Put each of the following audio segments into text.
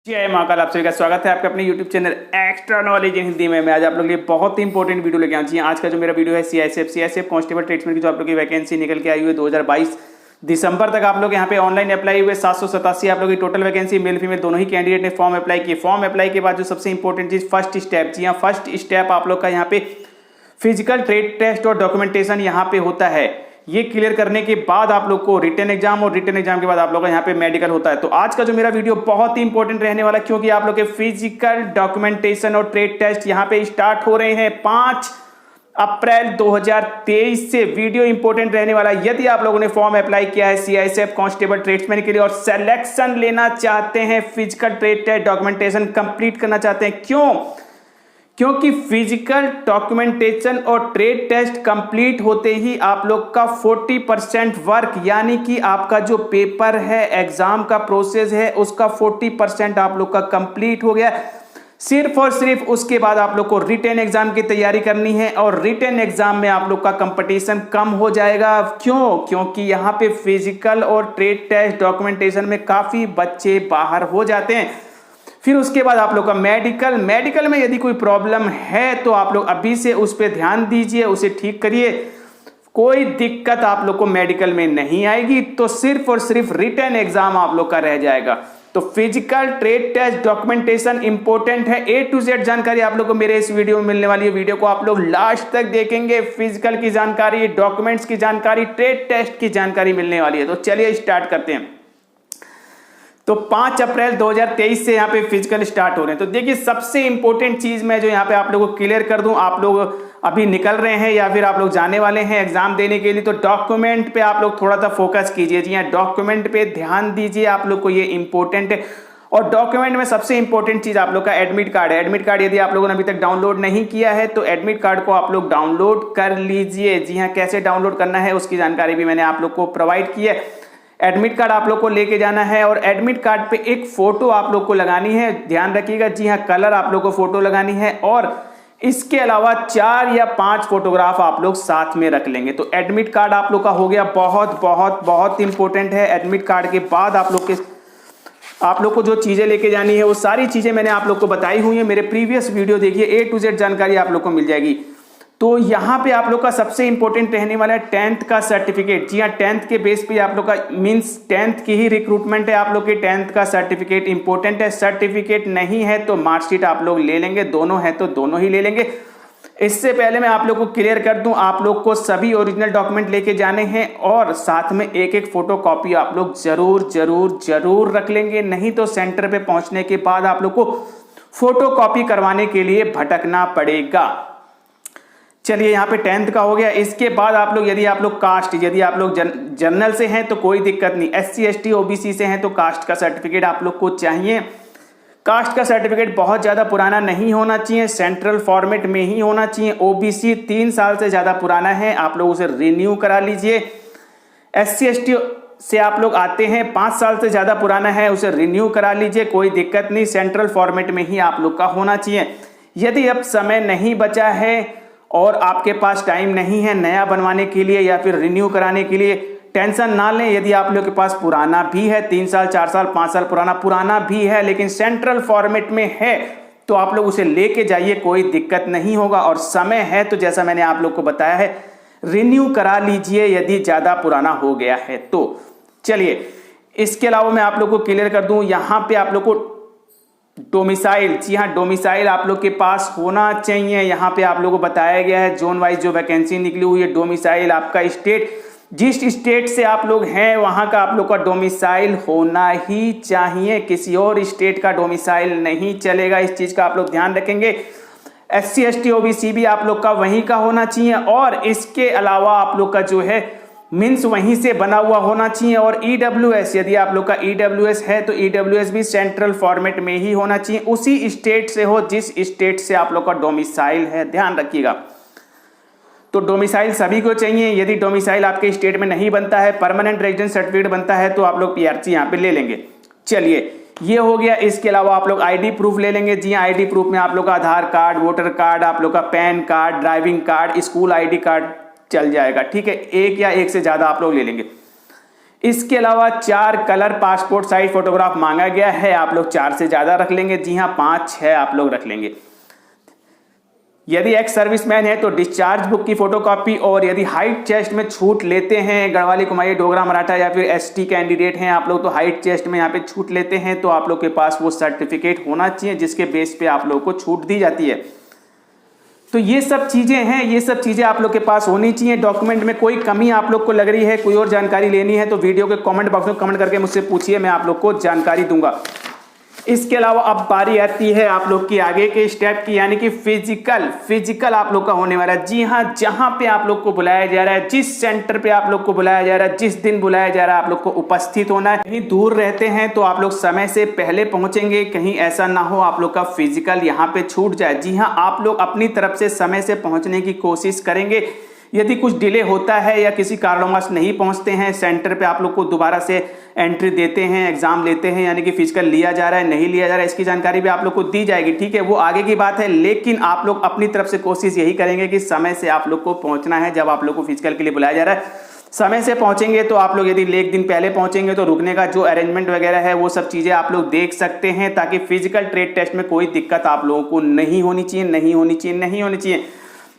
जय महाकाल। आप सभी का स्वागत है आपके अपने YouTube channel extra knowledge in Hindi में। मैं आज आप लोगों के लिए बहुत ही इंपॉर्टेंट वीडियो लेके आया हूं। आज का जो मेरा वीडियो है सीआईएसएफ कांस्टेबल ट्रेड्समैन की जो आप लोगों की वैकेंसी निकल के आई हुई है 2022 दिसंबर तक आप लोग यहाँ पे ऑनलाइन अप्लाई हुए 787 आप लोग की टोटल वैकेंसी मेल फीमेल दोनों ही कैंडिडेट ने फॉर्म अप्लाई किए। फॉर्म अप्लाई के बाद जो सबसे इंपॉर्टेंट चीज फर्स्ट स्टेप, जी हाँ फर्स्ट स्टेप आप लोग का यहाँ पे फिजिकल ट्रेड टेस्ट और डॉक्यूमेंटेशन यहाँ पे होता है। ये क्लियर करने के बाद आप लोग को रिटन एग्जाम और रिटन एग्जाम के बाद आप लोग का यहाँ पे मेडिकल होता है। तो आज का जो मेरा वीडियो बहुत ही इंपॉर्टेंट रहने वाला है, क्योंकि आप लोग के फिजिकल डॉक्यूमेंटेशन और ट्रेड टेस्ट यहाँ पे स्टार्ट हो रहे हैं 5 अप्रैल 2023 से। वीडियो इंपॉर्टेंट रहने वाला है। यदि आप लोगों ने फॉर्म अप्लाई किया है सीआईएसएफ कांस्टेबल ट्रेड्समैन के लिए और सिलेक्शन लेना चाहते हैं, physical trade test documentation complete करना चाहते हैं, क्योंकि फिजिकल डॉक्यूमेंटेशन और ट्रेड टेस्ट कंप्लीट होते ही आप लोग का 40% वर्क यानी कि आपका जो पेपर है, एग्जाम का प्रोसेस है, उसका 40% आप लोग का कंप्लीट हो गया। सिर्फ और सिर्फ उसके बाद आप लोग को रिटन एग्जाम की तैयारी करनी है और रिटन एग्जाम में आप लोग का कंपटीशन कम हो जाएगा। क्योंकि यहाँ पे फिजिकल और ट्रेड टेस्ट डॉक्यूमेंटेशन में काफी बच्चे बाहर हो जाते हैं। फिर उसके बाद आप लोग का मेडिकल में यदि कोई प्रॉब्लम है तो आप लोग अभी से उस पर ध्यान दीजिए, उसे ठीक करिए। कोई दिक्कत आप लोग को मेडिकल में नहीं आएगी, तो सिर्फ और सिर्फ रिटन एग्जाम आप लोग का रह जाएगा। तो physical trade test documentation important है। A to Z जानकारी आप लोग को मेरे इस वीडियो में मिलने वाली है। वीडियो को आप लोग लास्ट तक देखेंगे। फिजिकल की जानकारी, डॉक्यूमेंट्स की जानकारी, ट्रेड टेस्ट की जानकारी मिलने वाली है। तो चलिए स्टार्ट करते हैं। तो 5 अप्रैल 2023 से यहाँ पे फिजिकल स्टार्ट हो रहे हैं। तो देखिए सबसे इंपॉर्टेंट चीज मैं जो यहाँ पे आप लोगों को क्लियर कर दूं, आप लोग अभी निकल रहे हैं या फिर आप लोग जाने वाले हैं एग्जाम देने के लिए, तो डॉक्यूमेंट पे आप लोग थोड़ा सा फोकस कीजिए। जी हाँ, डॉक्यूमेंट पे ध्यान दीजिए, आप लोग को ये इंपॉर्टेंट है। और डॉक्यूमेंट में सबसे इंपॉर्टेंट चीज आप लोग का एडमिट कार्ड है। एडमिट कार्ड यदि आप लोगों ने अभी तक डाउनलोड नहीं किया है तो एडमिट कार्ड को आप लोग डाउनलोड कर लीजिए। जी हाँ, कैसे डाउनलोड करना है उसकी जानकारी भी मैंने आप लोग को प्रोवाइड की है। एडमिट कार्ड आप लोग को लेके जाना है और एडमिट कार्ड पे एक फोटो आप लोग को लगानी है। ध्यान रखिएगा, जी हाँ कलर आप लोग को फोटो लगानी है और इसके अलावा 4 या 5 फोटोग्राफ आप लोग साथ में रख लेंगे। तो एडमिट कार्ड आप लोग का हो गया। बहुत बहुत बहुत इंपॉर्टेंट है। एडमिट कार्ड के बाद आप लोग को जो चीजें लेके जानी है वो सारी चीजें मैंने आप लोग को बताई हुई है। मेरे प्रीवियस वीडियो देखिए, A to Z जानकारी आप लोग को मिल जाएगी। तो यहाँ पे आप लोग का सबसे इंपॉर्टेंट रहने वाला है 10th का सर्टिफिकेट। जी हाँ, 10th के बेस पे आप लोग का मींस 10th की ही रिक्रूटमेंट है। आप लोग के 10th का सर्टिफिकेट इंपॉर्टेंट है। सर्टिफिकेट नहीं है तो मार्कशीट आप लोग ले लेंगे, दोनों है तो दोनों ही ले लेंगे। इससे पहले मैं आप लोग को क्लियर कर दूं, आप लोग को सभी ओरिजिनल डॉक्यूमेंट लेके जाने हैं और साथ में एक एक फोटो कॉपी आप लोग जरूर जरूर जरूर रख लेंगे। नहीं तो सेंटर पे पहुंचने के बाद आप लोग को फोटो कॉपी करवाने के लिए भटकना पड़ेगा। चलिए यहाँ पे 10th का हो गया। इसके बाद आप लोग यदि आप लोग कास्ट, यदि आप लोग जनरल से हैं तो कोई दिक्कत नहीं, SC ST OBC से हैं तो कास्ट का सर्टिफिकेट आप लोग को चाहिए। कास्ट का सर्टिफिकेट बहुत ज्यादा पुराना नहीं होना चाहिए, सेंट्रल फॉर्मेट में ही होना चाहिए। OBC 3 साल से ज्यादा पुराना है, आप लोग उसे रिन्यू करा लीजिए। SC ST से आप लोग आते हैं 5 साल से ज्यादा पुराना है, उसे रिन्यू करा लीजिए, कोई दिक्कत नहीं। सेंट्रल फॉर्मेट में ही आप लोग का होना चाहिए। यदि अब समय नहीं बचा है और आपके पास टाइम नहीं है नया बनवाने के लिए या फिर रिन्यू कराने के लिए, टेंशन ना लें। यदि आप लोग के पास पुराना भी है, 3 साल 4 साल 5 साल पुराना भी है लेकिन सेंट्रल फॉर्मेट में है, तो आप लोग उसे लेके जाइए, कोई दिक्कत नहीं होगा। और समय है तो जैसा मैंने आप लोग को बताया है, रिन्यू करा लीजिए यदि ज्यादा पुराना हो गया है तो। चलिए इसके अलावा मैं आप लोग को क्लियर कर दूं, यहाँ पे आप लोग को डोमिसाइल, जी हाँ डोमिसाइल आप लोग के पास होना चाहिए। यहाँ पे आप लोगों को बताया गया है जोन वाइज जो वैकेंसी निकली हुई है, डोमिसाइल आपका स्टेट, जिस स्टेट से आप लोग हैं वहाँ का आप लोग का डोमिसाइल होना ही चाहिए। किसी और स्टेट का डोमिसाइल नहीं चलेगा, इस चीज का आप लोग ध्यान रखेंगे। SC ST OBC भी आप लोग का वहीं का होना चाहिए और इसके अलावा आप लोग का जो है मीन्स वहीं से बना हुआ होना चाहिए। और EWS, यदि आप लोग का EWS है तो EWS भी सेंट्रल फॉर्मेट में ही होना चाहिए, उसी स्टेट से हो जिस स्टेट से आप लोग का डोमिसाइल है, ध्यान रखिएगा। तो डोमिसाइल सभी को चाहिए। यदि डोमिसाइल आपके स्टेट में नहीं बनता है, परमानेंट रेजिडेंस सर्टिफिकेट बनता है, तो आप लोग PRC यहाँ पे ले लेंगे। चलिए ये हो गया। इसके अलावा आप लोग ID प्रूफ ले लेंगे। जी हाँ, ID प्रूफ में आप लोग का आधार कार्ड, वोटर कार्ड, आप लोग का pan card, driving card, school ID card चल जाएगा, ठीक है। एक या एक से ज्यादा आप लोग ले लेंगे। इसके अलावा 4 कलर पासपोर्ट साइज फोटोग्राफ मांगा गया है। आप लोग 4 से ज्यादा रख लेंगे, जी हाँ 5-6 आप लोग रख लेंगे। यदि एक्स सर्विसमैन है तो डिस्चार्ज बुक की फोटोकॉपी, और यदि हाइट चेस्ट में छूट लेते हैं, गढ़वाली कुमाऊँ डोगरा मराठा या फिर एसटी कैंडिडेट हैं आप लोग, तो हाइट चेस्ट में यहाँ पे छूट लेते हैं तो आप लोग के पास वो सर्टिफिकेट होना चाहिए जिसके बेस पे आप लोग को छूट दी जाती है। तो ये सब चीजें हैं, ये सब चीजें आप लोग के पास होनी चाहिए। डॉक्यूमेंट में कोई कमी आप लोग को लग रही है, कोई और जानकारी लेनी है तो वीडियो के कमेंट बॉक्स में कमेंट करके मुझसे पूछिए, मैं आप लोग को जानकारी दूंगा। इसके अलावा अब बारी आती है आप लोग की आगे के स्टेप की, यानी कि फिजिकल आप लोग का होने वाला है। जी हाँ, जहां पे आप लोग को बुलाया जा रहा है, जिस सेंटर पे आप लोग को बुलाया जा रहा है, जिस दिन बुलाया जा रहा है, आप लोग को उपस्थित होना है। कहीं दूर रहते हैं तो आप लोग समय से पहले पहुंचेंगे, कहीं ऐसा ना हो आप लोग का फिजिकल यहाँ पे छूट जाए। जी हाँ, आप लोग अपनी तरफ से समय से पहुंचने की कोशिश करेंगे। यदि कुछ डिले होता है या किसी कारणवश नहीं पहुंचते हैं सेंटर पे, आप लोग को दोबारा से एंट्री देते हैं, एग्जाम लेते हैं, यानी कि फिजिकल लिया जा रहा है नहीं लिया जा रहा है, इसकी जानकारी भी आप लोग को दी जाएगी। ठीक है, वो आगे की बात है, लेकिन आप लोग अपनी तरफ से कोशिश यही करेंगे कि समय से आप लोग को पहुंचना है। जब आप लोग को फिजिकल के लिए बुलाया जा रहा है समय से पहुंचेंगे तो आप लोग, यदि एक दिन पहले पहुंचेंगे तो रुकने का जो अरेंजमेंट वगैरह है वो सब चीजें आप लोग देख सकते हैं, ताकि फिजिकल ट्रेड टेस्ट में कोई दिक्कत आप लोगों को नहीं होनी चाहिए।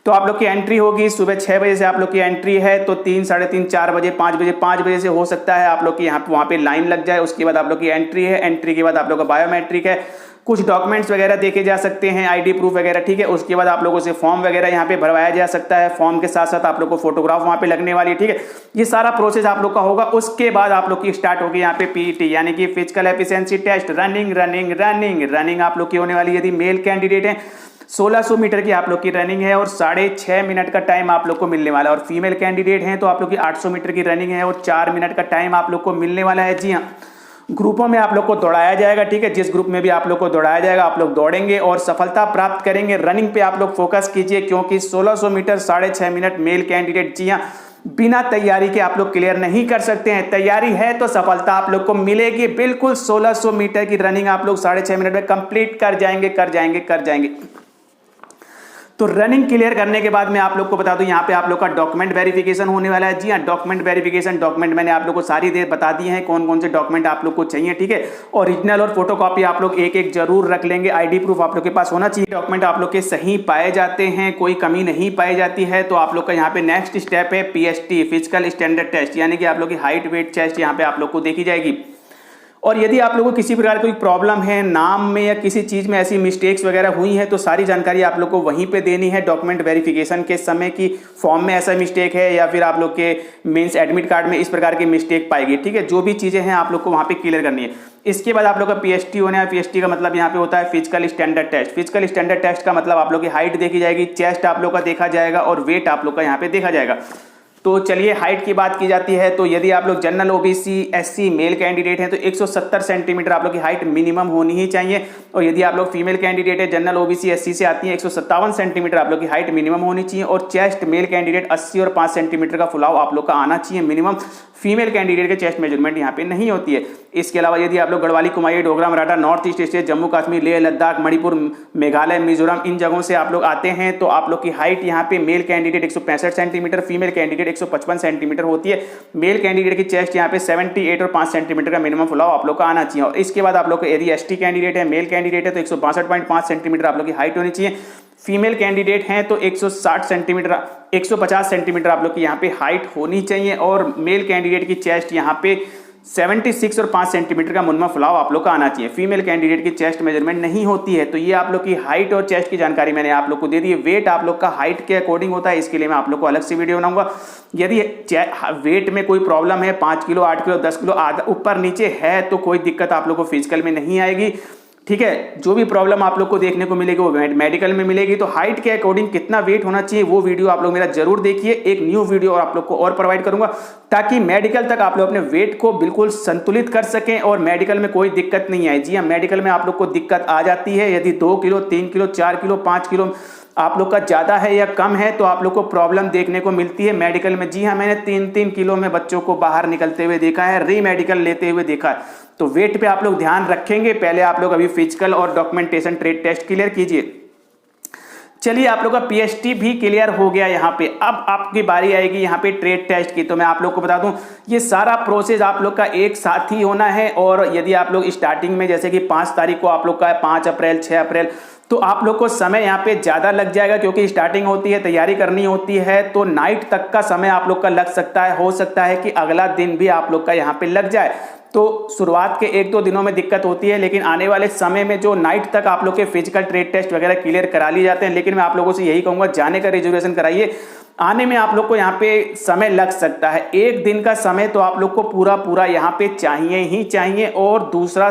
तो आप लोग की एंट्री होगी सुबह 6 बजे से, आप लोग की एंट्री है तो 3, साढ़े 3, 4 बजे, 5 बजे से हो सकता है आप लोग की यहाँ वहाँ पे लाइन लग जाए। उसके बाद आप लोग की एंट्री है, एंट्री के बाद आप लोग का बायोमेट्रिक है, कुछ डॉक्यूमेंट्स वगैरह देखे जा सकते हैं, आईडी प्रूफ वगैरह। ठीक है, उसके बाद आप लोगों से फॉर्म वगैरह यहाँ पे भरवाया जा सकता है, फॉर्म के साथ साथ आप लोग को फोटोग्राफ वहाँ पे लगने वाली है। ठीक है, ये सारा प्रोसेस आप लोग का होगा। उसके बाद आप लोग की स्टार्ट होगी यहाँ पे पीईटी, यानी कि फिजिकल एफिशिएंसी टेस्ट, रनिंग आप लोग की होने वाली। यदि मेल कैंडिडेट है 1600 मीटर की आप लोग की रनिंग है और 6.5 मिनट का टाइम आप लोग को मिलने वाला है, और फीमेल कैंडिडेट हैं तो आप लोग की 800 मीटर की रनिंग है और 4 मिनट का टाइम आप लोग को मिलने वाला है। जी हाँ, ग्रुपों में आप लोग को दौड़ाया जाएगा। ठीक है, जिस ग्रुप में भी आप लोग को दौड़ाया जाएगा आप लोग दौड़ेंगे और सफलता प्राप्त करेंगे। रनिंग पे आप लोग फोकस कीजिए, क्योंकि 1600 मीटर 6.5 मिनट मेल कैंडिडेट, जी हाँ, बिना तैयारी के आप लोग क्लियर नहीं कर सकते हैं। तैयारी है तो सफलता आप लोग को मिलेगी। बिल्कुल 1600 मीटर की रनिंग आप लोग 6.5 मिनट में कंप्लीट कर जाएंगे। तो रनिंग क्लियर करने के बाद मैं आप लोग को बता दूं, यहाँ पे आप लोग का डॉक्यूमेंट वेरिफिकेशन होने वाला है। जी हाँ, डॉक्यूमेंट वेरिफिकेशन, डॉक्यूमेंट मैंने आप लोग को सारी देर बता दिए हैं कौन कौन से डॉक्यूमेंट आप लोग को चाहिए। ठीक है, ओरिजिनल और फोटोकॉपी आप लोग एक जरूर रख लेंगे। आईडी प्रूफ आप लोग के पास होना चाहिए। डॉक्यूमेंट आप लोग के सही पाए जाते हैं, कोई कमी नहीं पाई जाती है। तो आप लोग का यहाँ पे नेक्स्ट स्टेप है पीएसटी, फिजिकल स्टैंडर्ड टेस्ट, यानी कि आप लोग की हाइट वेट चेस्ट यहाँ पे आप लोग को देखी जाएगी। और यदि आप लोगों को किसी प्रकार कोई प्रॉब्लम है, नाम में या किसी चीज़ में ऐसी मिस्टेक्स वगैरह हुई हैं, तो सारी जानकारी आप लोग को वहीं पे देनी है डॉक्यूमेंट वेरिफिकेशन के समय, की फॉर्म में ऐसा मिस्टेक है या फिर आप लोग के मीन्स एडमिट कार्ड में इस प्रकार की मिस्टेक पाएगी। ठीक है, जो भी चीज़ें हैं आप लोग को वहाँ पे क्लियर करनी है। इसके बाद आप लोग का पीएसटी होने है। पीएसटी का मतलब यहाँ पे होता है physical standard test. Physical standard test का मतलब आप लोग की हाइट देखी जाएगी, चेस्ट आप लोग का देखा जाएगा और वेट आप लोग का यहाँ पे देखा जाएगा। तो चलिए हाइट की बात की जाती है, तो यदि आप लोग general OBC SC male candidate हैं तो 170 सेंटीमीटर आप लोग की हाइट मिनिमम होनी ही चाहिए। और यदि आप लोग फीमेल कैंडिडेट है, जनरल ओबीसी एससी से आती है, 157 सेंटीमीटर आप लोग की हाइट मिनिमम होनी चाहिए। और चेस्ट मेल कैंडिडेट 80 और 5 सेंटीमीटर का फुलाव आप लोग का आना चाहिए मिनिमम। फीमेल कैंडिडेट के चेस्ट मेजरमेंट यहाँ पे नहीं होती है। इसके अलावा यदि आप लोग Garhwali Kumaon Dogra Maratha north east state, Jammu Kashmir, Leh Ladakh, Manipur, Meghalaya, Mizoram, इन जगहों से आप लोग आते हैं तो आप लोग की हाइट यहाँ पे male candidate 165 centimetre, female candidate 155 centimetre होती है। मेल कैंडिडेट की चेस्ट यहाँ पे 78 और 5 सेंटीमीटर का मिनिमम फुलाव आप लोग का आना चाहिए। और इसके बाद आप लोग यदि एसटी कैंडिडेट है, मेल कैंडिडेट है तो 162.5 सेंटीमीटर आप लोग की हाइट होनी चाहिए। फीमेल कैंडिडेट हैं तो 160 सेंटीमीटर 150 सेंटीमीटर आप लोग की यहाँ पे हाइट होनी चाहिए। और मेल कैंडिडेट की चेस्ट यहाँ पे 76 और 5 सेंटीमीटर का मुनमा फुलाव आप लोग का आना चाहिए। फीमेल कैंडिडेट की चेस्ट मेजरमेंट नहीं होती है। तो ये आप लोग की हाइट और चेस्ट की जानकारी मैंने आप लोग को दे दी है। वेट आप लोग का हाइट के अकॉर्डिंग होता है, इसके लिए मैं आप लोग को अलग से वीडियो बनाऊंगा। यदि वेट में कोई प्रॉब्लम है, 5 किलो 8 किलो 10 किलो ऊपर नीचे है तो कोई दिक्कत आप लोग को फिजिकल में नहीं आएगी। ठीक है, जो भी प्रॉब्लम आप लोग को देखने को मिलेगी वो मेडिकल में मिलेगी। तो हाइट के अकॉर्डिंग कितना वेट होना चाहिए वो वीडियो आप लोग मेरा जरूर देखिए। एक न्यू वीडियो आप लोग को और प्रोवाइड करूंगा ताकि मेडिकल तक आप लोग अपने वेट को बिल्कुल संतुलित कर सकें और मेडिकल में कोई दिक्कत नहीं आए। जी हाँ, मेडिकल में आप लोग को दिक्कत आ जाती है यदि 2 किलो 3 किलो 4 किलो 5 किलो आप लोग का ज्यादा है या कम है तो आप लोग को प्रॉब्लम देखने को मिलती है मेडिकल में। जी हाँ, मैंने 3-3 किलो में बच्चों को बाहर निकलते हुए देखा है, री मेडिकल लेते हुए देखा है। तो वेट पे आप लोग ध्यान रखेंगे। पहले आप लोग अभी फिजिकल और डॉक्यूमेंटेशन ट्रेड टेस्ट क्लियर कीजिए। चलिए, आप लोग का पीएचटी भी क्लियर हो गया यहाँ पे। अब आपकी बारी आएगी यहाँ पे ट्रेड टेस्ट की। तो मैं आप लोग को बता दूं, ये सारा प्रोसेस आप लोग का एक साथ ही होना है। और यदि आप लोग स्टार्टिंग में जैसे कि 5 तारीख को आप लोग का है, 5 अप्रैल 6 अप्रैल, तो आप लोग को समय यहाँ पे ज़्यादा लग जाएगा, क्योंकि स्टार्टिंग होती है, तैयारी करनी होती है, तो नाइट तक का समय आप लोग का लग सकता है। हो सकता है कि अगला दिन भी आप लोग का यहाँ पे लग जाए। तो शुरुआत के 1-2 दिनों में दिक्कत होती है, लेकिन आने वाले समय में जो नाइट तक आप लोग के फिजिकल ट्रेड टेस्ट वगैरह क्लियर करा लिए जाते हैं। लेकिन मैं आप लोगों से यही कहूँगा, जाने का रिजर्वेशन कराइए। आने में आप लोग को यहाँ पे समय लग सकता है। एक दिन का समय तो आप लोग को पूरा यहाँ पे चाहिए ही चाहिए। और दूसरा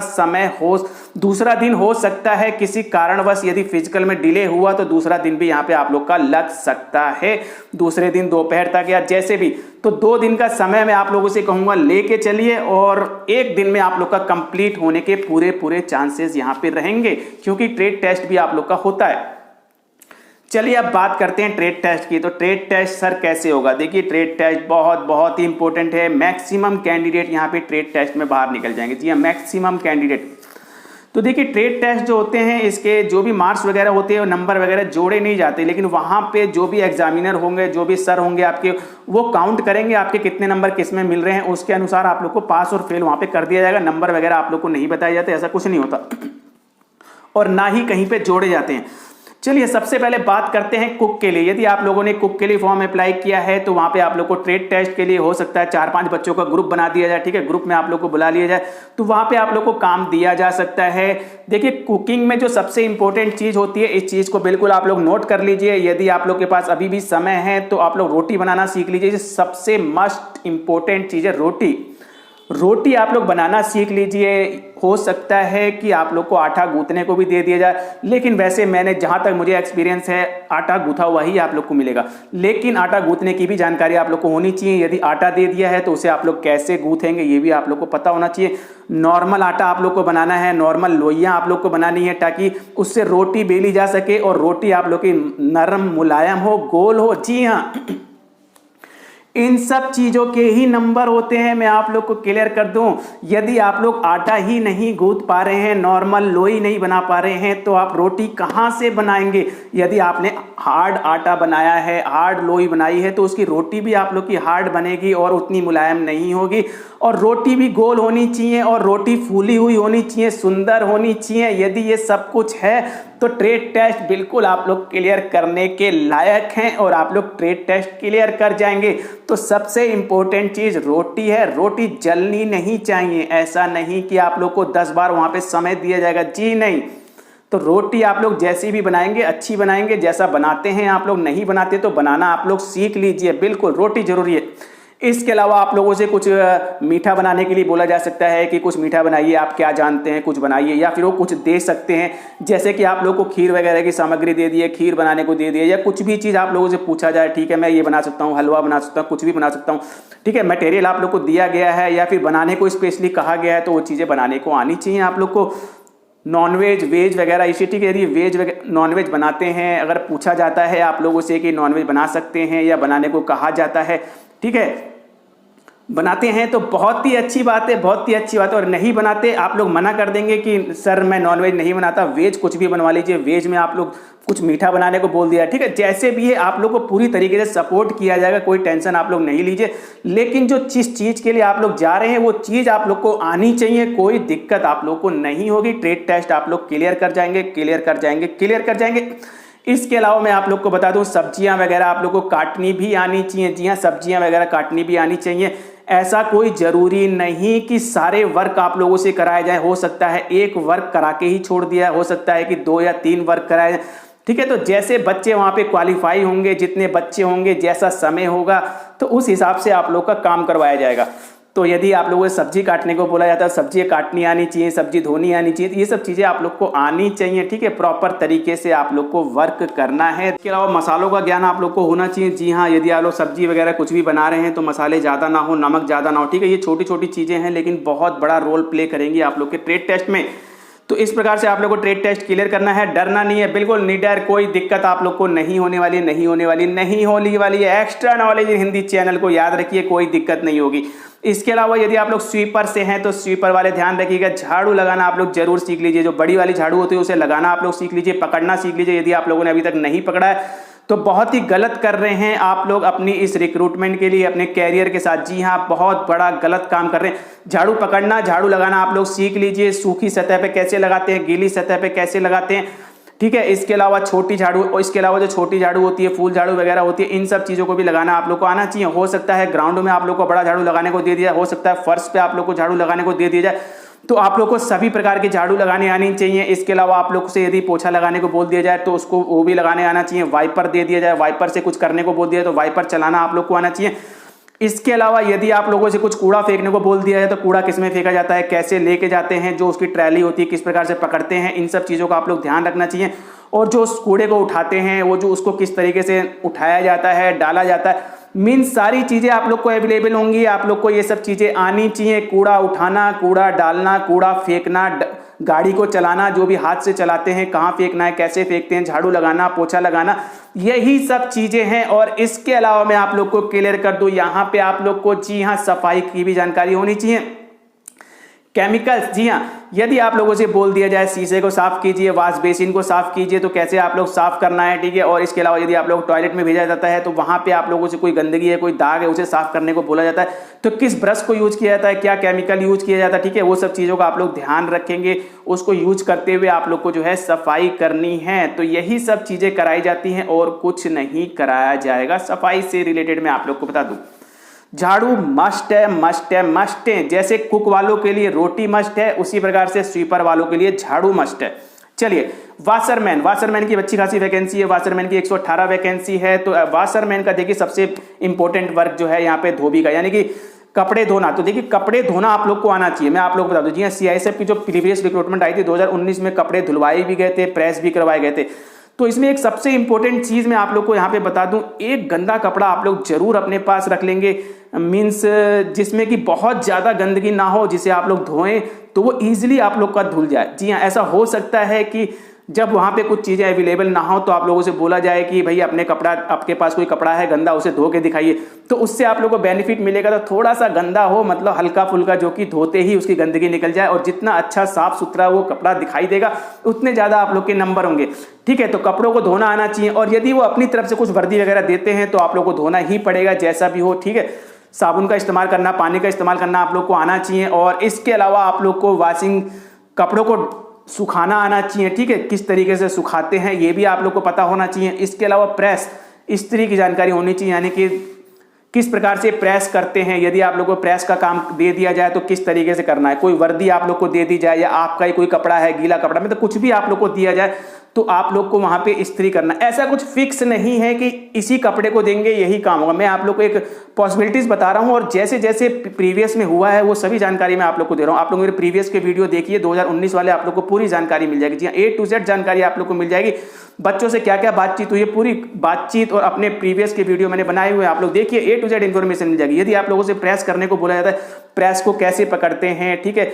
दिन हो सकता है किसी कारणवश यदि फिजिकल में डिले हुआ, तो दूसरा दिन भी यहाँ पे आप लोग का लग सकता है, दूसरे दिन दोपहर तक या जैसे भी। तो 2 दिन का समय मैं आप लोगों से कहूँगा लेके चलिए, और एक दिन में आप लोग का कंप्लीट होने के पूरे चांसेस यहाँ पे रहेंगे, क्योंकि ट्रेड टेस्ट भी आप लोग का होता है। चलिए, अब बात करते हैं ट्रेड टेस्ट की। तो ट्रेड टेस्ट सर कैसे होगा? देखिए, ट्रेड टेस्ट बहुत ही इंपॉर्टेंट है। मैक्सिमम कैंडिडेट यहाँ पे ट्रेड टेस्ट में बाहर निकल जाएंगे। जी हाँ, मैक्सिमम कैंडिडेट। तो देखिए, ट्रेड टेस्ट जो होते हैं, इसके जो भी मार्क्स वगैरह होते हैं, नंबर वगैरह जोड़े नहीं जाते, लेकिन वहाँ पे जो भी एग्जामिनर होंगे, जो भी सर होंगे आपके, वो काउंट करेंगे आपके कितने नंबर किस में मिल रहे हैं। उसके अनुसार आप लोग को पास और फेल वहाँ पे कर दिया जाएगा। नंबर वगैरह आप लोग को नहीं बताए जाते, ऐसा कुछ नहीं होता, और ना ही कहीं पे जोड़े जाते हैं। चलिए, सबसे पहले बात करते हैं कुक के लिए। यदि आप लोगों ने कुक के लिए फॉर्म अप्लाई किया है, तो वहाँ पे आप लोग को ट्रेड टेस्ट के लिए हो सकता है 4-5 बच्चों का ग्रुप बना दिया जाए। ठीक है, ग्रुप में आप लोग को बुला लिया जाए, तो वहाँ पे आप लोग को काम दिया जा सकता है। देखिए, कुकिंग में जो सबसे इंपॉर्टेंट चीज़ होती है, इस चीज़ को बिल्कुल आप लोग नोट कर लीजिए। यदि आप लोग के पास अभी भी समय है, तो आप लोग रोटी बनाना सीख लीजिए। सबसे मस्ट इंपॉर्टेंट चीज़ है रोटी आप लोग बनाना सीख लीजिए। हो सकता है कि आप लोग को आटा गूंथने को भी दे दिया जाए, लेकिन वैसे मैंने जहाँ तक मुझे एक्सपीरियंस है, आटा गूंथा हुआ ही आप लोग को मिलेगा। लेकिन आटा गूंथने की भी जानकारी आप लोग को होनी चाहिए। यदि आटा दे दिया है, तो उसे आप लोग कैसे गूंथेंगे ये भी आप लोग को पता होना चाहिए। नॉर्मल आटा आप लोग को बनाना है, नॉर्मल लोइयाँ आप लोग को बनानी है, ताकि उससे रोटी बेली जा सके और रोटी आप लोग की नरम, मुलायम हो, गोल हो। जी हाँ, इन सब चीजों के ही नंबर होते हैं। मैं आप लोग को क्लियर कर दूं, यदि आप लोग आटा ही नहीं गूंथ पा रहे हैं, नॉर्मल लोई नहीं बना पा रहे हैं, तो आप रोटी कहां से बनाएंगे? यदि आपने हार्ड आटा बनाया है, हार्ड लोई बनाई है, तो उसकी रोटी भी आप लोग की हार्ड बनेगी और उतनी मुलायम नहीं होगी। और रोटी भी गोल होनी चाहिए, और रोटी फूली हुई होनी चाहिए, सुंदर होनी चाहिए। यदि ये सब कुछ है, तो ट्रेड टेस्ट बिल्कुल आप लोग क्लियर करने के लायक हैं, और आप लोग ट्रेड टेस्ट क्लियर कर जाएंगे। तो सबसे इंपॉर्टेंट चीज रोटी है। रोटी जलनी नहीं चाहिए। ऐसा नहीं कि आप लोग को 10 बार वहां पे समय दिया जाएगा, जी नहीं। तो रोटी आप लोग जैसी भी बनाएंगे, अच्छी बनाएंगे। जैसा बनाते हैं आप लोग, नहीं बनाते तो बनाना आप लोग सीख लीजिए। बिल्कुल रोटी जरूरी है। इसके अलावा आप लोगों से कुछ मीठा बनाने के लिए बोला जा सकता है कि कुछ मीठा बनाइए, आप क्या जानते हैं कुछ बनाइए, या फिर वो कुछ दे सकते हैं। जैसे कि आप लोग को खीर वगैरह की सामग्री दे दी है, खीर बनाने को दे दिए, या कुछ भी चीज़ आप लोगों से पूछा जाए, ठीक है मैं ये बना सकता हूँ, हलवा बना सकता हूँ, कुछ भी बना सकता हूँ, ठीक है, मटेरियल आप लोग को दिया गया है या फिर बनाने को स्पेशली कहा गया है, तो वो चीज़ें बनाने को आनी चाहिए आप लोग को। नॉनवेज, वेज वगैरह इसी, ठीक है, यदि वेज नॉनवेज बनाते हैं, अगर पूछा जाता है आप लोगों से कि नॉनवेज बना सकते हैं या बनाने को कहा जाता है, ठीक है, बनाते हैं तो बहुत ही अच्छी बात है, बहुत ही अच्छी बात है। और नहीं बनाते, आप लोग मना कर देंगे कि सर मैं नॉनवेज नहीं बनाता, वेज कुछ भी बनवा लीजिए। वेज में आप लोग कुछ मीठा बनाने को बोल दिया, ठीक है, जैसे भी है आप लोग को पूरी तरीके से सपोर्ट किया जाएगा, कोई टेंशन आप लोग नहीं लीजिए। लेकिन जो जिस चीज़ के लिए आप लोग जा रहे हैं, वो चीज़ आप लोग को आनी चाहिए, कोई दिक्कत आप लोग को नहीं होगी। ट्रेड टेस्ट आप लोग क्लियर कर जाएंगे, क्लियर कर जाएंगे, क्लियर कर जाएंगे। इसके अलावा मैं आप लोग को बता दूं, सब्जियां वगैरह आप लोग को काटनी भी आनी चाहिए। जी हाँ, सब्जियां वगैरह काटनी भी आनी चाहिए। ऐसा कोई जरूरी नहीं कि सारे वर्क आप लोगों से कराया जाए। हो सकता है एक वर्क करा के ही छोड़ दिया, हो सकता है कि 2 या 3 वर्क कराए जाए, ठीक है। तो जैसे बच्चे वहाँ पे क्वालिफाई होंगे, जितने बच्चे होंगे, जैसा समय होगा, तो उस हिसाब से आप लोग का काम करवाया जाएगा। तो यदि आप लोगों को सब्जी काटने को बोला जाता है, सब्जी काटनी आनी चाहिए, सब्जी धोनी आनी चाहिए, तो ये सब चीज़ें आप लोग को आनी चाहिए, ठीक है। प्रॉपर तरीके से आप लोग को वर्क करना है। इसके अलावा मसालों का ज्ञान आप लोग को होना चाहिए। जी हाँ, यदि आप लोग सब्जी वगैरह कुछ भी बना रहे हैं तो मसाले ज़्यादा ना हो, नमक ज़्यादा ना हो, ठीक है। ये छोटी छोटी चीज़ें हैं, लेकिन बहुत बड़ा रोल प्ले करेंगी आप लोग के ट्रेड टेस्ट में। तो इस प्रकार से आप लोग को ट्रेड टेस्ट क्लियर करना है, डरना नहीं है, बिल्कुल निडर, कोई दिक्कत आप लोग को नहीं होने वाली है। Extra knowledge in Hindi channel को याद रखिए, कोई दिक्कत नहीं होगी। इसके अलावा यदि आप लोग स्वीपर से हैं तो स्वीपर वाले ध्यान रखिएगा, झाड़ू लगाना आप लोग जरूर सीख लीजिए। जो बड़ी वाली झाड़ू होती है उसे लगाना आप लोग सीख लीजिए, पकड़ना सीख लीजिए। यदि आप लोगों ने अभी तक नहीं पकड़ा है तो बहुत ही गलत कर रहे हैं आप लोग अपनी इस रिक्रूटमेंट के लिए, अपने कैरियर के साथ। जी हाँ, बहुत बड़ा गलत काम कर रहे हैं। झाड़ू पकड़ना, झाड़ू लगाना आप लोग सीख लीजिए। सूखी सतह पे कैसे लगाते हैं, गीली सतह पे कैसे लगाते हैं, ठीक है। इसके अलावा छोटी झाड़ू, और इसके अलावा जो छोटी झाड़ू होती है, फूल झाड़ू वगैरह होती है, इन सब चीज़ों को भी लगाना आप लोग को आना चाहिए। हो सकता है ग्राउंड में आप लोग को बड़ा झाड़ू लगाने को दे दिया, हो सकता है फर्श पे आप लोग को झाड़ू लगाने को दे दिया जाए, तो आप लोग को सभी प्रकार के झाड़ू लगाने आनी चाहिए। इसके अलावा आप लोग से यदि पोछा लगाने को बोल दिया जाए तो उसको वो भी लगाने आना चाहिए। वाइपर दे दिया जाए, वाइपर से कुछ करने को बोल दिया तो वाइपर चलाना आप लोग को आना चाहिए। इसके अलावा यदि आप लोगों से कुछ कूड़ा फेंकने को बोल दिया है तो कूड़ा किस में फेंका जाता है, कैसे लेके जाते हैं, जो उसकी ट्रैली होती है किस प्रकार से पकड़ते हैं, इन सब चीज़ों का आप लोग ध्यान रखना चाहिए। और जो उस कूड़े को उठाते हैं, वो जो उसको किस तरीके से उठाया जाता है, डाला जाता है, मीन सारी चीज़ें आप लोग को अवेलेबल होंगी। आप लोग को ये सब चीज़ें आनी चाहिए। कूड़ा उठाना, कूड़ा डालना, कूड़ा फेंकना, गाड़ी को चलाना, जो भी हाथ से चलाते हैं कहाँ फेंकना है, कैसे फेंकते हैं, झाड़ू लगाना, पोछा लगाना, यही सब चीज़ें हैं। और इसके अलावा मैं आप लोग को क्लियर कर दूं, यहाँ पे आप लोग को जी हाँ सफाई की भी जानकारी होनी चाहिए। केमिकल्स, जी हाँ, यदि आप लोगों से बोल दिया जाए शीशे को साफ कीजिए, वॉश बेसिन को साफ कीजिए, तो कैसे आप लोग साफ करना है, ठीक है। और इसके अलावा यदि आप लोग टॉयलेट में भेजा जाता है तो वहां पे आप लोगों से कोई गंदगी है, कोई दाग है, उसे साफ करने को बोला जाता है, तो किस ब्रश को यूज किया जाता है, क्या केमिकल यूज किया जाता है, ठीक है। वो सब चीज़ों का आप लोग ध्यान रखेंगे, उसको यूज करते हुए आप लोग को जो है सफाई करनी है। तो यही सब चीज़ें कराई जाती हैं और कुछ नहीं कराया जाएगा। सफाई से रिलेटेड मैं आप लोग को बता दूँ, झाड़ू मस्ट है, मस्ट है, मस्ट है। जैसे कुक वालों के लिए रोटी मस्ट है, उसी प्रकार से स्वीपर वालों के लिए झाड़ू मस्ट है। चलिए, वाशरमैन, वाशरमैन की अच्छी खासी वैकेंसी है। वाशरमैन की 118 वैकेंसी है। तो वाशरमैन का देखिए सबसे इंपॉर्टेंट वर्क जो है यहाँ पे धोबी का, यानी कि कपड़े धोना। तो देखिए कपड़े धोना आप लोग को आना चाहिए। मैं आप लोग को बता दूं, जी CISF की जो प्रीवियस रिक्रूटमेंट आई थी 2019 में, कपड़े धुलवाए भी गए थे, प्रेस भी करवाए गए थे। तो इसमें एक सबसे इंपॉर्टेंट चीज मैं आप लोग को यहाँ पे बता दूं, एक गंदा कपड़ा आप लोग जरूर अपने पास रख लेंगे, मीन्स जिसमें कि बहुत ज्यादा गंदगी ना हो, जिसे आप लोग धोएं तो वो इजीली आप लोग का धुल जाए। जी हाँ, ऐसा हो सकता है कि जब वहाँ पे कुछ चीज़ें अवेलेबल ना हो तो आप लोगों से बोला जाए कि भाई अपने कपड़ा, आपके पास कोई कपड़ा है गंदा, उसे धो के दिखाइए, तो उससे आप लोगों को बेनिफिट मिलेगा। तो थोड़ा सा गंदा हो, मतलब हल्का फुल्का, जो कि धोते ही उसकी गंदगी निकल जाए, और जितना अच्छा साफ सुथरा वो कपड़ा दिखाई देगा उतने ज़्यादा आप लोग के नंबर होंगे, ठीक है। तो कपड़ों को धोना आना चाहिए। और यदि वो अपनी तरफ से कुछ वर्दी वगैरह देते हैं तो आप लोग को धोना ही पड़ेगा, जैसा भी हो, ठीक है। साबुन का इस्तेमाल करना, पानी का इस्तेमाल करना आप लोग को आना चाहिए। और इसके अलावा आप लोग को वॉशिंग, कपड़ों को सुखाना आना चाहिए, ठीक है। किस तरीके से सुखाते हैं ये भी आप लोग को पता होना चाहिए। इसके अलावा प्रेस, इस्त्री की जानकारी होनी चाहिए, यानी कि किस प्रकार से प्रेस करते हैं। यदि आप लोग को प्रेस का काम दे दिया जाए तो किस तरीके से करना है। कोई वर्दी आप लोग को दे दी जाए, या आपका ही कोई कपड़ा है गीला कपड़ा में, तो कुछ भी आप लोग को दिया जाए तो आप लोग को वहां पे इस्त्री करना। ऐसा कुछ फिक्स नहीं है कि इसी कपड़े को देंगे यही काम होगा। मैं आप लोग को एक पॉसिबिलिटीज बता रहा हूं, और जैसे जैसे प्रीवियस में हुआ है वो सभी जानकारी मैं आप लोग को दे रहा हूं। आप लोग मेरे प्रीवियस के वीडियो देखिए, 2019 वाले, आप लोग को पूरी जानकारी मिल जाएगी। जी हाँ, A to Z जानकारी आप लोग को मिल जाएगी। बच्चों से क्या क्या बातचीत हुई है, पूरी बातचीत, और अपने प्रीवियस के वीडियो मैंने बनाए हुए, आप लोग देखिए, A to Z इन्फॉर्मेशन मिल जाएगी। यदि आप लोगों से प्रेस करने को बोला जाता है, प्रेस को कैसे पकड़ते हैं, ठीक है,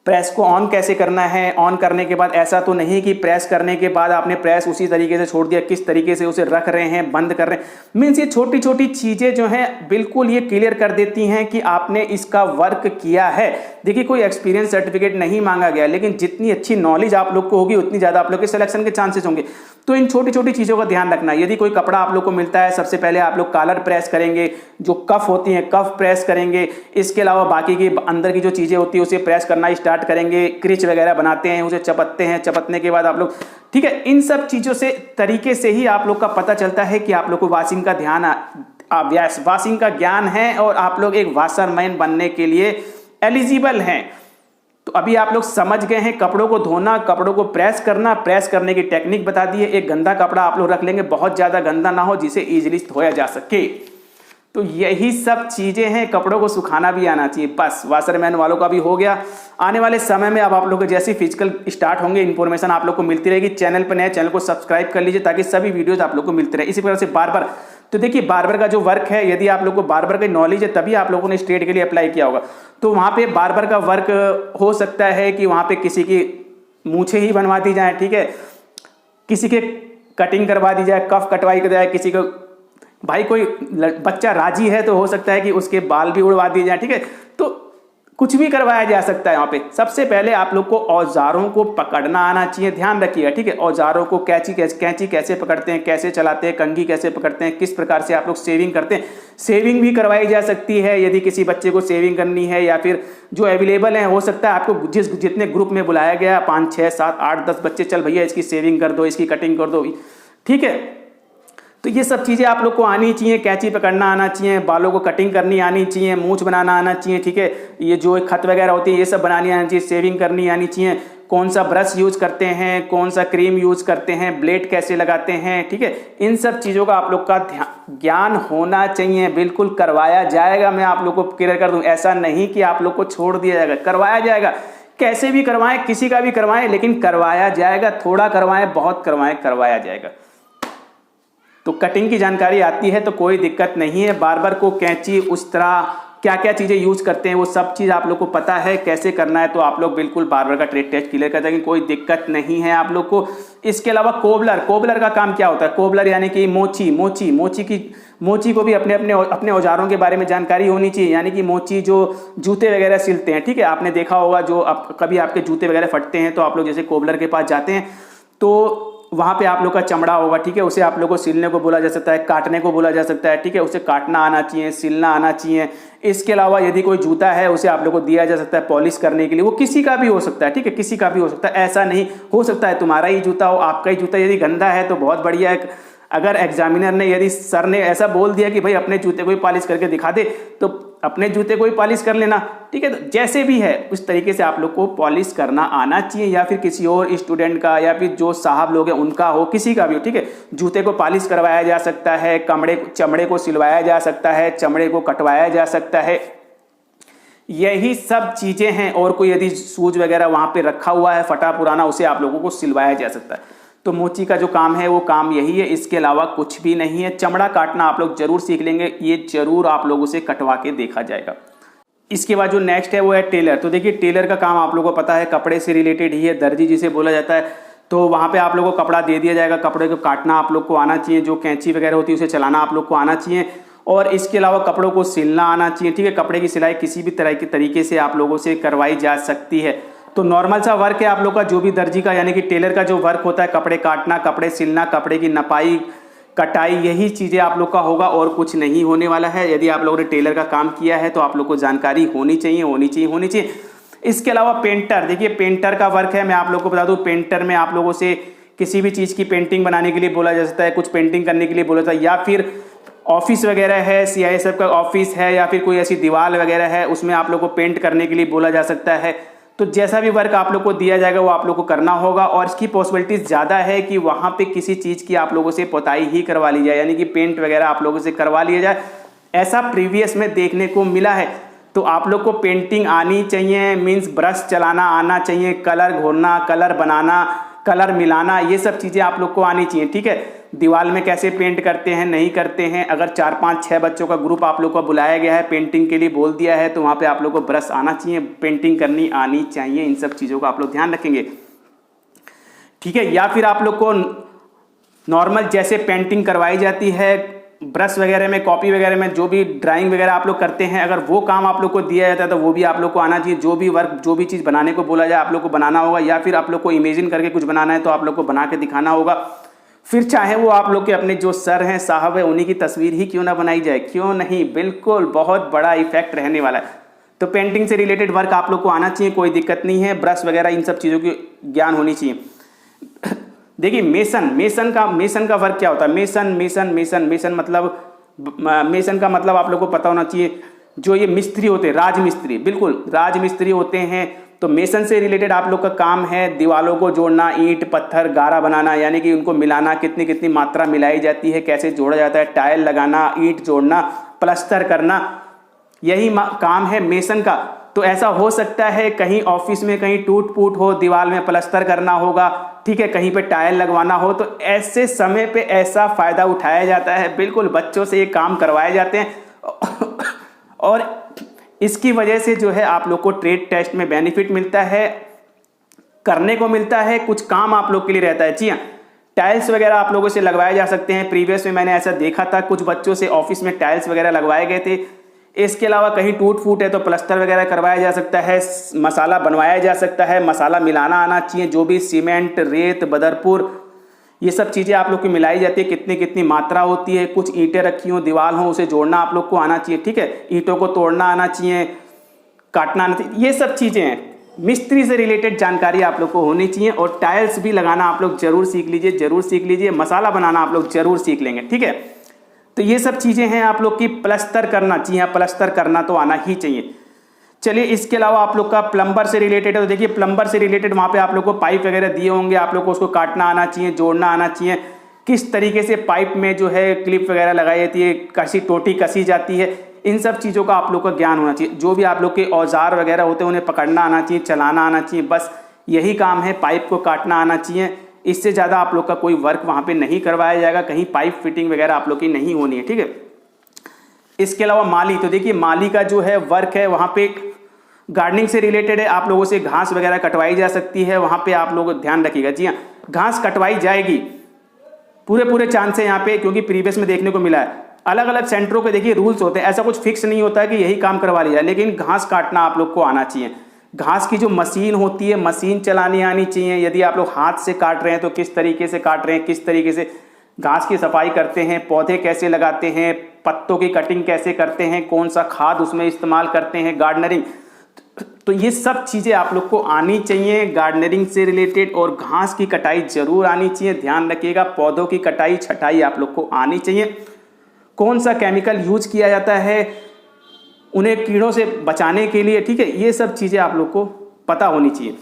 प्रेस को ऑन कैसे करना है, ऑन करने के बाद ऐसा तो नहीं कि प्रेस करने के बाद आपने प्रेस उसी तरीके से छोड़ दिया, किस तरीके से उसे रख रहे हैं, बंद कर रहे हैं। मीन्स ये छोटी छोटी चीजें जो हैं बिल्कुल ये क्लियर कर देती हैं कि आपने इसका वर्क किया है। देखिए, कोई एक्सपीरियंस सर्टिफिकेट नहीं मांगा गया, लेकिन जितनी अच्छी नॉलेज आप लोग को होगी उतनी ज्यादा आप लोग के सिलेक्शन के चांसेस होंगे। तो इन छोटी छोटी चीजों का ध्यान रखना। यदि कोई कपड़ा आप लोग को मिलता है, सबसे पहले आप लोग कॉलर प्रेस करेंगे, जो कफ होती हैं कफ प्रेस करेंगे। इसके अलावा बाकी की अंदर की जो चीजें होती है उसे प्रेस करना स्टार्ट करेंगे। क्रिच वगैरह बनाते हैं, उसे चपतते हैं, चपतने के बाद आप लोग, ठीक है, इन सब चीजों से तरीके से ही आप लोग का पता चलता है कि आप लोग को वॉशिंग का ध्यान, वॉशिंग का ज्ञान है, और आप लोग एक वॉशरमैन बनने के लिए एलिजिबल हैं। तो अभी आप लोग समझ गए हैं, कपड़ों को धोना, कपड़ों को प्रेस करना, प्रेस करने की टेक्निक बता दी है। एक गंदा कपड़ा आप लोग रख लेंगे, बहुत ज्यादा गंदा ना हो, जिसे इजीली धोया जा सके। तो यही सब चीजें हैं। कपड़ों को सुखाना भी आना चाहिए। बस वाशरमैन वालों का भी हो गया। आने वाले समय में अब आप लोग जैसे फिजिकल स्टार्ट होंगे, इन्फॉर्मेशन आप लोग को मिलती रहेगी। चैनल पर नए, चैनल को सब्सक्राइब कर लीजिए ताकि सभी वीडियोज आप लोग को मिलते रहे। इसी प्रकार से बार बार तो देखिए बार्बर का जो वर्क है, यदि आप लोग को बार्बर की नॉलेज है तभी आप लोगों ने स्ट्रेट के लिए अप्लाई किया होगा। तो वहाँ पे बार्बर का वर्क हो सकता है कि वहाँ पे किसी की मूछें ही बनवा दी जाए, ठीक है, किसी के कटिंग करवा दी जाए, कफ कटवाई कर जाए, किसी को भाई कोई बच्चा राजी है तो हो सकता है कि उसके बाल भी उड़वा दिए जाए, ठीक है। तो कुछ भी करवाया जा सकता है यहाँ पे। सबसे पहले आप लोग को औजारों को पकड़ना आना चाहिए, ध्यान रखिएगा, ठीक है। औजारों को कैंची कैसे पकड़ते हैं, कैसे चलाते हैं, कंघी कैसे पकड़ते हैं, किस प्रकार से आप लोग सेविंग करते हैं, सेविंग भी करवाई जा सकती है यदि किसी बच्चे को सेविंग करनी है, या फिर जो अवेलेबल है, हो सकता है आपको जितने ग्रुप में बुलाया गया 5 6 7 8 10 बच्चे, चल भैया इसकी सेविंग कर दो, इसकी कटिंग कर दो, ठीक है। तो ये सब चीज़ें आप लोग को आनी चाहिए, कैंची पकड़ना आना चाहिए, बालों को कटिंग करनी आनी चाहिए, मूंछ बनाना आना चाहिए, ठीक है। ये जो खत वगैरह होती है ये सब बनानी आनी चाहिए, सेविंग करनी आनी चाहिए, कौन सा ब्रश यूज करते हैं, कौन सा क्रीम यूज करते हैं, ब्लेड कैसे लगाते हैं, ठीक है। इन सब चीज़ों का आप लोग का ज्ञान होना चाहिए। बिल्कुल करवाया जाएगा, मैं आप लोग को क्लियर कर दूं, ऐसा नहीं कि आप लोग को छोड़ दिया जाएगा, करवाया जाएगा। कैसे भी करवाएं, किसी का भी करवाएं, लेकिन करवाया जाएगा। थोड़ा करवाएं, बहुत करवाएं, करवाया जाएगा। तो कटिंग की जानकारी आती है तो कोई दिक्कत नहीं है। बार्बर को कैंची, उस तरह क्या क्या चीज़ें यूज़ करते हैं वो सब चीज़ आप लोग को पता है कैसे करना है, तो आप लोग बिल्कुल बार्बर का ट्रेड टेस्ट क्लियर कर देंगे, कोई दिक्कत नहीं है आप लोग को। इसके अलावा कोबलर का काम क्या होता है? कोबलर यानी कि मोची को भी अपने औजारों के बारे में जानकारी होनी चाहिए। यानी कि मोची जो जूते वगैरह सिलते हैं, ठीक है, आपने देखा होगा जो कभी आपके जूते वगैरह फटते हैं तो आप लोग जैसे कोबलर के पास जाते हैं तो वहाँ पे आप लोग का चमड़ा होगा, ठीक है, उसे आप लोग को सिलने को बोला जा सकता है, काटने को बोला जा सकता है, ठीक है, उसे काटना आना चाहिए, सिलना आना चाहिए। इसके अलावा यदि कोई जूता है उसे आप लोग को दिया जा सकता है पॉलिश करने के लिए, वो किसी का भी हो सकता है, ठीक है, किसी का भी हो सकता है, ऐसा नहीं हो सकता है तुम्हारा ही जूता हो, आपका ही जूता यदि गंदा है तो बहुत बढ़िया है। अगर एग्जामिनर ने, यदि सर ने ऐसा बोल दिया कि भाई अपने जूते को ही पॉलिश करके दिखा दे, तो अपने जूते को ही पॉलिश कर लेना, ठीक है। तो जैसे भी है उस तरीके से आप लोग को पॉलिश करना आना चाहिए, या फिर किसी और स्टूडेंट का या फिर जो साहब लोग हैं उनका हो, किसी का भी हो, ठीक है। जूते को पॉलिश करवाया जा सकता है, चमड़े को सिलवाया जा सकता है, चमड़े को कटवाया जा सकता है, यही सब चीजें हैं। और कोई यदि शूज वगैरह वहां पे रखा हुआ है फटा पुराना, उसे आप लोगों को सिलवाया जा सकता है। तो मोची का जो काम है वो काम यही है, इसके अलावा कुछ भी नहीं है। चमड़ा काटना आप लोग जरूर सीख लेंगे, ये जरूर आप लोगों से कटवा के देखा जाएगा। इसके बाद जो नेक्स्ट है वो है टेलर। तो देखिए टेलर का काम आप लोगों को पता है, कपड़े से रिलेटेड ही है, दर्जी जिसे बोला जाता है। तो वहाँ पे आप लोगों को कपड़ा दे दिया जाएगा, कपड़े को काटना आप लोग को आना चाहिए, जो कैंची वगैरह होती है उसे चलाना आप लोग को आना चाहिए, और इसके अलावा कपड़ों को सिलना आना चाहिए, ठीक है। कपड़े की सिलाई किसी भी तरह के तरीके से आप लोगों से करवाई जा सकती है। तो नॉर्मल सा वर्क है आप लोग का, जो भी दर्जी का यानी कि टेलर का जो वर्क होता है, कपड़े काटना, कपड़े सिलना, कपड़े की नपाई कटाई, यही चीज़ें आप लोग का होगा और कुछ नहीं होने वाला है। यदि आप लोगों ने टेलर का काम किया है तो आप लोग को जानकारी होनी चाहिए। इसके अलावा पेंटर, देखिए पेंटर का वर्क है, मैं आप लोग को बता दूं, पेंटर में आप लोगों से किसी भी चीज़ की पेंटिंग बनाने के लिए बोला जा सकता है, कुछ पेंटिंग करने के लिए बोला जाता है, या फिर ऑफिस वगैरह है, CISF का ऑफिस है, या फिर कोई ऐसी दीवार वगैरह है उसमें आप लोग को पेंट करने के लिए बोला जा सकता है। तो जैसा भी वर्क आप लोग को दिया जाएगा वो आप लोग को करना होगा, और इसकी पॉसिबिलिटीज ज़्यादा है कि वहाँ पे किसी चीज़ की आप लोगों से पोताई ही करवा ली जाए, यानी कि पेंट वगैरह आप लोगों से करवा लिया जाए। ऐसा प्रीवियस में देखने को मिला है। तो आप लोग को पेंटिंग आनी चाहिए, मीन्स ब्रश चलाना आना चाहिए, कलर घोरना, कलर बनाना, कलर मिलाना, ये सब चीज़ें आप लोग को आनी चाहिए, ठीक है। दीवार में कैसे पेंट करते हैं, नहीं करते हैं, अगर 4 5 6 बच्चों का ग्रुप आप लोग को बुलाया गया है, पेंटिंग के लिए बोल दिया है, तो वहाँ पे आप लोग को ब्रश आना चाहिए, पेंटिंग करनी आनी चाहिए, इन सब चीज़ों का आप लोग ध्यान रखेंगे, ठीक है। या फिर आप लोग को नॉर्मल जैसे पेंटिंग करवाई जाती है ब्रश वगैरह में, कॉपी वगैरह में, जो भी ड्राइंग वगैरह आप लोग करते हैं, अगर वो काम आप लोग को दिया जाता है तो वो भी आप लोग को आना चाहिए। जो भी वर्क, जो भी चीज़ बनाने को बोला जाए आप लोग को बनाना होगा, या फिर आप लोग को इमेजिन करके कुछ बनाना है तो आप लोग को बना के दिखाना होगा। फिर चाहे वो आप लोग के अपने जो सर हैं, साहब है, उन्हीं की तस्वीर ही क्यों ना बनाई जाए, क्यों नहीं, बिल्कुल बहुत बड़ा इफेक्ट रहने वाला है। तो पेंटिंग से रिलेटेड वर्क आप लोग को आना चाहिए, कोई दिक्कत नहीं है। ब्रश वगैरह इन सब चीज़ों की ज्ञान होनी चाहिए। देखिए मेसन का वर्क क्या होता है? मेसन का मतलब आप लोग को पता होना चाहिए, जो ये मिस्त्री होते हैं, राजमिस्त्री, बिल्कुल राजमिस्त्री होते हैं। तो मेसन से रिलेटेड आप लोग का काम है दीवालों को जोड़ना, ईंट पत्थर गारा बनाना, यानी कि उनको मिलाना, कितनी कितनी मात्रा मिलाई जाती है, कैसे जोड़ा जाता है, टाइल लगाना, ईंट जोड़ना, प्लास्टर करना, यही काम है मेसन का। तो ऐसा हो सकता है कहीं ऑफिस में कहीं टूट फूट हो, दीवार में प्लास्टर करना होगा, ठीक है, कहीं पे टाइल लगवाना हो, तो ऐसे समय पे ऐसा फायदा उठाया जाता है। बिल्कुल बच्चों से ये काम करवाए जाते हैं और इसकी वजह से जो है आप लोग को ट्रेड टेस्ट में बेनिफिट मिलता है, करने को मिलता है, कुछ काम आप लोग के लिए रहता है। जी हाँ, टाइल्स वगैरह आप लोगों से लगवाए जा सकते हैं। प्रीवियस में मैंने ऐसा देखा था, कुछ बच्चों से ऑफिस में टाइल्स वगैरह लगवाए गए थे। इसके अलावा कहीं टूट फूट है तो प्लास्टर वगैरह करवाया जा सकता है, मसाला बनवाया जा सकता है, मसाला मिलाना आना चाहिए, जो भी सीमेंट, रेत, बदरपुर, ये सब चीज़ें आप लोग की मिलाई जाती है, कितनी कितनी मात्रा होती है, कुछ ईंटें रखी हो, दीवार हो, उसे जोड़ना आप लोग को आना चाहिए, ठीक है, ईंटों को तोड़ना आना चाहिए, काटना आना चाहिए, ये सब चीज़ें हैं। मिस्त्री से रिलेटेड जानकारी आप लोग को होनी चाहिए और टाइल्स भी लगाना आप लोग जरूर सीख लीजिए, जरूर सीख लीजिए, मसाला बनाना आप लोग जरूर सीख लेंगे, ठीक है। तो ये सब चीज़ें हैं आप लोग की। प्लास्टर करना चाहिए, प्लास्टर करना तो आना ही चाहिए। चलिए, इसके अलावा आप लोग का प्लम्बर से रिलेटेड है, तो देखिए प्लम्बर से रिलेटेड वहाँ पे आप लोग को पाइप वगैरह दिए होंगे, आप लोग को उसको काटना आना चाहिए, जोड़ना आना चाहिए, किस तरीके से पाइप में जो है क्लिप वगैरह लगाई जाती है, कसी टोटी कसी जाती है, इन सब चीज़ों का आप लोग का ज्ञान होना चाहिए। जो भी आप लोग के औजार वगैरह होते हैं उन्हें पकड़ना आना चाहिए, चलाना आना चाहिए, बस यही काम है। पाइप को काटना आना चाहिए, इससे ज़्यादा आप लोग का कोई वर्क वहाँ पे नहीं करवाया जाएगा, कहीं पाइप फिटिंग वगैरह आप लोग की नहीं होनी है, ठीक है। इसके अलावा माली, तो देखिए माली का जो है वर्क है वहाँ पे गार्डनिंग से रिलेटेड है, आप लोगों से घास वगैरह कटवाई जा सकती है, वहाँ पे आप लोग ध्यान रखिएगा। जी हाँ, घास कटवाई जाएगी, पूरे चांस है यहाँ पे, क्योंकि प्रीवियस में देखने को मिला है अलग अलग सेंटरों के देखिए रूल्स होते हैं, ऐसा कुछ फिक्स नहीं होता है कि यही काम करवा लिया, लेकिन घास काटना आप लोग को आना चाहिए। घास की जो मशीन होती है, मशीन चलानी आनी चाहिए। यदि आप लोग हाथ से काट रहे हैं तो किस तरीके से काट रहे हैं, किस तरीके से घास की सफाई करते हैं, पौधे कैसे लगाते हैं, पत्तों की कटिंग कैसे करते हैं, कौन सा खाद उसमें इस्तेमाल करते हैं, गार्डनरिंग, तो ये सब चीज़ें आप लोग को आनी चाहिए गार्डनरिंग से रिलेटेड। और घास की कटाई जरूर आनी चाहिए, ध्यान रखिएगा। पौधों की कटाई छटाई आप लोग को आनी चाहिए। कौन सा केमिकल यूज किया जाता है उन्हें कीड़ों से बचाने के लिए, ठीक है, ये सब चीज़ें आप लोग को पता होनी चाहिए।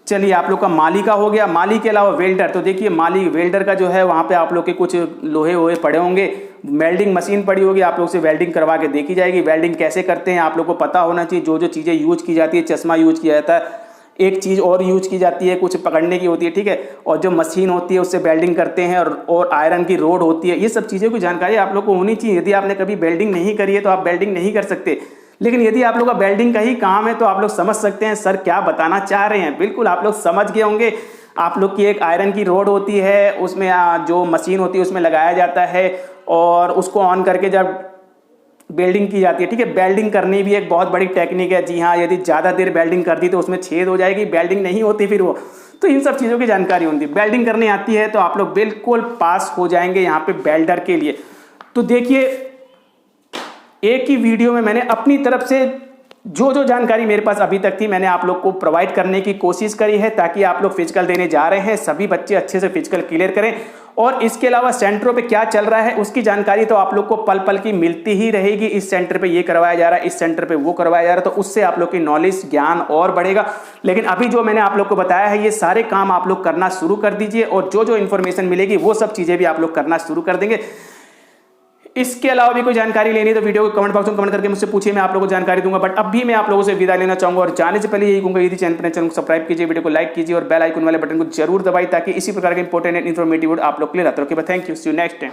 चलिए, आप लोग का माली का हो गया। माली के अलावा वेल्डर, तो देखिए माली वेल्डर का जो है वहाँ पे आप लोग के कुछ लोहे वोहे पड़े होंगे, वेल्डिंग मशीन पड़ी होगी, आप लोग से वेल्डिंग करवा के देखी जाएगी। वेल्डिंग कैसे करते हैं आप लोग को पता होना चाहिए। जो जो चीज़ें यूज की जाती है, चश्मा यूज किया जाता है, एक चीज़ और यूज की जाती है, कुछ पकड़ने की होती है, ठीक है, और जो मशीन होती है उससे वेल्डिंग करते हैं, और आयरन की रोड होती है। ये सब चीज़ों की जानकारी आप लोग को होनी चाहिए। यदि आपने कभी वेल्डिंग नहीं करी है तो आप वेल्डिंग नहीं कर सकते, लेकिन यदि आप लोग का वेल्डिंग का ही काम है तो आप लोग समझ सकते हैं सर क्या बताना चाह रहे हैं। बिल्कुल आप लोग समझ गए होंगे। आप लोग की एक आयरन की रोड होती है, उसमें जो मशीन होती है उसमें लगाया जाता है, और उसको ऑन करके जब वेल्डिंग की जाती है, ठीक है। वेल्डिंग करनी भी एक बहुत बड़ी टेक्निक है। जी हाँ, यदि ज़्यादा देर वेल्डिंग कर दी तो उसमें छेद हो जाएगी, वेल्डिंग नहीं होती फिर वो, तो इन सब चीज़ों की जानकारी होती है। वेल्डिंग करनी आती है तो आप लोग बिल्कुल पास हो जाएंगे यहाँ पे वेल्डर के लिए। तो देखिए, एक ही वीडियो में मैंने अपनी तरफ से जो जो जानकारी मेरे पास अभी तक थी मैंने आप लोग को प्रोवाइड करने की कोशिश करी है, ताकि आप लोग फिजिकल देने जा रहे हैं सभी बच्चे अच्छे से फिजिकल क्लियर करें। और इसके अलावा सेंटरों पे क्या चल रहा है उसकी जानकारी तो आप लोग को पल पल की मिलती ही रहेगी। इस सेंटर पे ये करवाया जा रहा है, इस सेंटर पे वो करवाया जा रहा है, तो उससे आप लोग की नॉलेज ज्ञान और बढ़ेगा। लेकिन अभी जो मैंने आप लोग को बताया है, ये सारे काम आप लोग करना शुरू कर दीजिए, और जो जो इन्फॉर्मेशन मिलेगी वो सब चीज़ें भी आप लोग करना शुरू कर देंगे। इसके अलावा भी कोई जानकारी लेनी है तो वीडियो को कमेंट बॉक्स में कमेंट करके मुझसे पूछिए, मैं आप लोगों को जानकारी दूंगा। बट अब भी मैं आप लोगों से विदा लेना चाहूंगा, और जाने से पहले यही कहूंगा, यदि चैनल को सब्सक्राइब कीजिए, वीडियो को लाइक कीजिए और बेल आइकन वाले बटन को जरूर दबाइए, ताकि इसी प्रकार के इंपॉर्टेंट एंड इन्फॉर्मेटिव आप लोग के लिए रहता रहे। Thank you, see you next time.